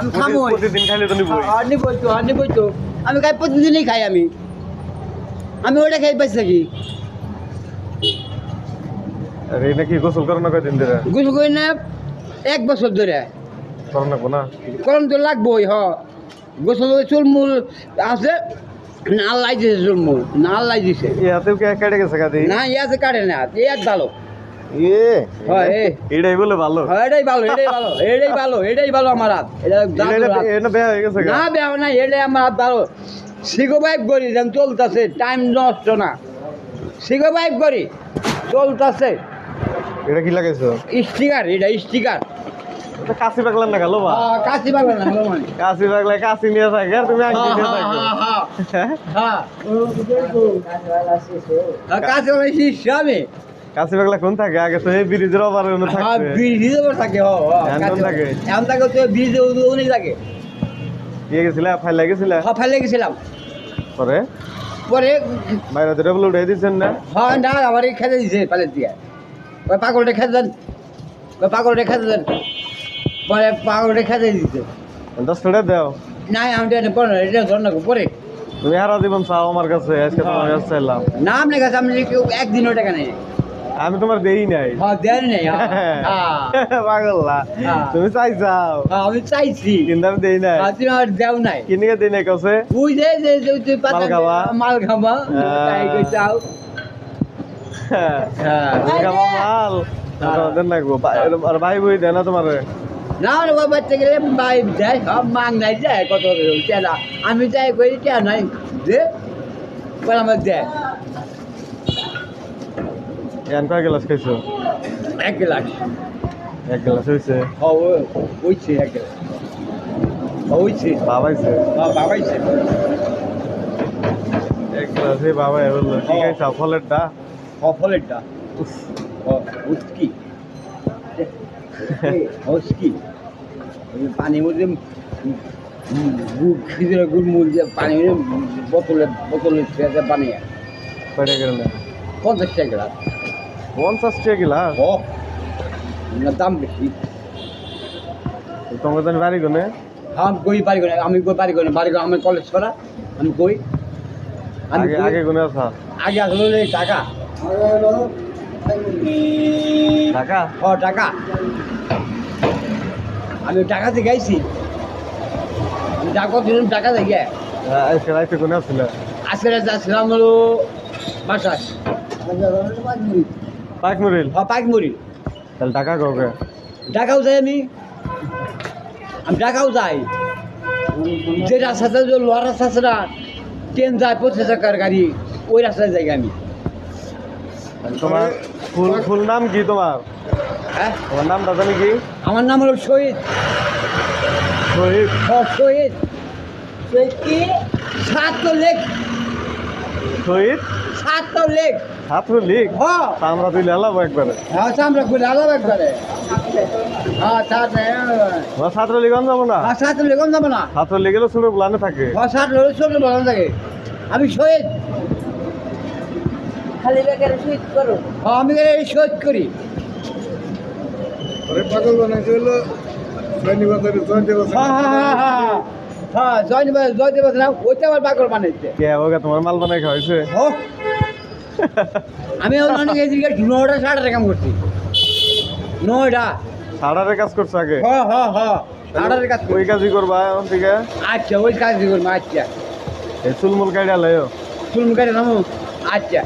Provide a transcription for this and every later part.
আমি খাবো প্রতিদিন খাইলে তো নিবই। নিবই তো আমি খাই প্রতিদিনই খাই আমি ওটা খাই পাইছি থাকি আর এটা কি গোসল করো না কয়দিন ধরে? গোসল করি না 1 বছর ধরে করো না কোনা? করম তো লাগবোই গোসল করে চুলমুল আছে না আল্লাহ দিছে চুলমুল না আল্লাহ দিছে ইয়াতেও কে কেটে গেছে গাদি? না ইয়াতে কাটে না ইয়াত ভালো এ হয় এটাই বলে ভালো। এটাই ভালো আমার হাত এটা এটা বেয়া হয়ে গেছে গা? না বেও না এটাই আমার হাত ভালো সিগো বাইক করি যেন চলতেছে টাইম নষ্ট না সিগো বাইক করি চলতেছে এটা কি লাগাইছো? স্টিকার এটা স্টিকার এটা কাশি পাগলার না গেল বা? কাশি পাগলা না হলো মানে কাশি পাগলা কাশি নিয়ে থাকে আর তুমি আংটি নিয়ে থাকো। কাশি পাগলা শিষ্য আমি কাশি পাগলা কোন থাকে? আগে তো এই ব্রিজের ওভারে উনি থাকছে। ব্রিজে থাকে এখন থাকে? এখন থাকে তো ব্রিজে উনি থাকে কে গেছিলা? ফাইল লাগেছিলা? ফাইলে গেছিলাম পরে পরে বাইরে তো রেবল উঠে দিচ্ছেন না? না আমার খেতে দিছে পালের দিয়ে পাগলটা খেতে দেন পাগলটা খেতে দেন পরে পাগলটা খেতে দিছে 10 টাকা দাও। না আমি পরে এটা ধর না পরে তুমি হারা জীবন চাও আমার কাছে, আজকে তোমার কাছে চাইলাম। না আপনার কাছে আমি কেউ একদিনও টাকা নেই আমি তোমার দেই নাই। দেন নেই পাগল্লা তুমি চাইছাও? আমি চাইছি কিন্তু আমি দেই নাই। তুমি আমার দেও নাই কিনিকে দেই নাই কাছে? বুঝে যে তুই মাল খাবা তাই কই চাও খাওয়া মাল দেন না গো। আর ভাই বই দেয় না তোমার? না রে বাচ্চা গেলে ভাই যায় সব মাং নাই যায় কত চেলা আমি যাই করি কে নাই দে পরে আমার দেয় এন কয় গ্লাস খাইছো? 1 গ্লাস 1 গ্লাস হয়েছে? ওইছে 1 গ্লাস ওইছে বাবাইছে? বাবাইছে 1 গ্লাস এই বাবাই বললো কি খাইছো? ফলেরটা? ফলেরটা উস্কি উস্কি পানির মধ্যে খিচুড়ি গুড় মুড় দিয়ে পানি বোতলে বানিয়ে কয়টা গেল না? 50 টাকা গ্লাস 50 টাকা গ্লাস? দাম বেশি তোমার জানি বাড়ি কোনে? আমি কই পারি না আমি কই পারি না বাড়ি আমি কলেজ করা আমি কই আমি আগে আগে কোনে আসা? আগে আসলে টাকা ঢাকা? টাকা আমি টাকা দিয়ে গাইছি আমি টাকা দিলাম টাকা দিয়ে আজকে রাইতে কোনে আসছিল? আজকে যাচ্ছিলাম হলো বাসায় পাকমুরিল? পাইকমুড়ি তাহলে টাকা কাউকে? ঢাকাও যাই আমি ঢাকাও যাই যে রাস্তাতে যে লোহার রাস্তা আছে না ট্রেন যায় 25 টাকার গাড়ি ওই রাস্তায় যাই আমি তোমার ফুল নাম কি তোমার? হ্যাঁ তোমার নামটা জানি কি? আমার নাম হলো শহীদ শহীদ? শহীদ কি ছাত্রলীগ শহীদ ছাত্রলীগ ছাত্রলীগ? হ্যাঁ তা আমরা তুই লালাবো একবারে। আমরা খুলে আলাদা একবারে তোমার ছাত্রলীগ আন যাবো না? ছাত্রলীগ যাবো না ছাত্রলীগ এলো ছোট প্লানে থাকে। ছাত্রলীগ ছোট বলা থাকে আমি শহীদ খালি বেকারে শহীদ করো আমি শহীদ করি পাগল বানাইছে হলো জয়দেব না ওইটা আমার পাগল বানাইছে কে ওকে তোমার মাল বানাই খাওয়াইছে? আমি অনেক এদিকে 9টা 9:30 কাম করছি 9টা সাড়ারে কাজ করছো আগে? 9টার কাজ ওই কাজই করবা এখন থেকে? আচ্ছা ওই কাজ করবো আচ্ছা এই চুলমুল কাইডা লাইও? চুল মুখে নামো আচ্ছা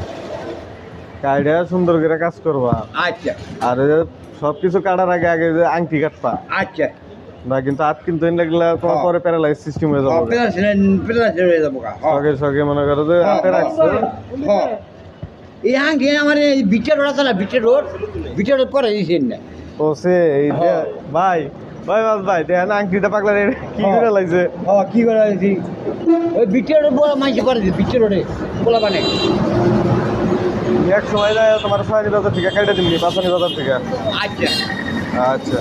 কাইডা সুন্দর করে কাজ করবা। আচ্ছা আর সবকিছু কাটার আগে আগে যে আংটি কাটবা আচ্ছা না, কিন্তু হাত কিন্তু এনে লাগলে তোমার পরে প্যারালাইজ সিস্টেম হয়ে যাবে। হয়ে যাবো সঙ্গে সঙ্গে মনে করো যে হাতে রাখছো। এই আঙ্কি আমার এই বিটের রোড আছে না বিটের রোড করে দিয়েছেন না ও সে এই ভাই ভাই ভাই দেখেন আংটিটা পাগলা কি করে লাগছে? কি করে দিয়েছি ওই বিটের রোড বড় মাইকে করে দিয়েছি বিটের রোডে বলা মানে এক সময় যায় তোমার 6 বাজার থেকে কাইটা দিবি 5 বাজার থেকে। আচ্ছা আচ্ছা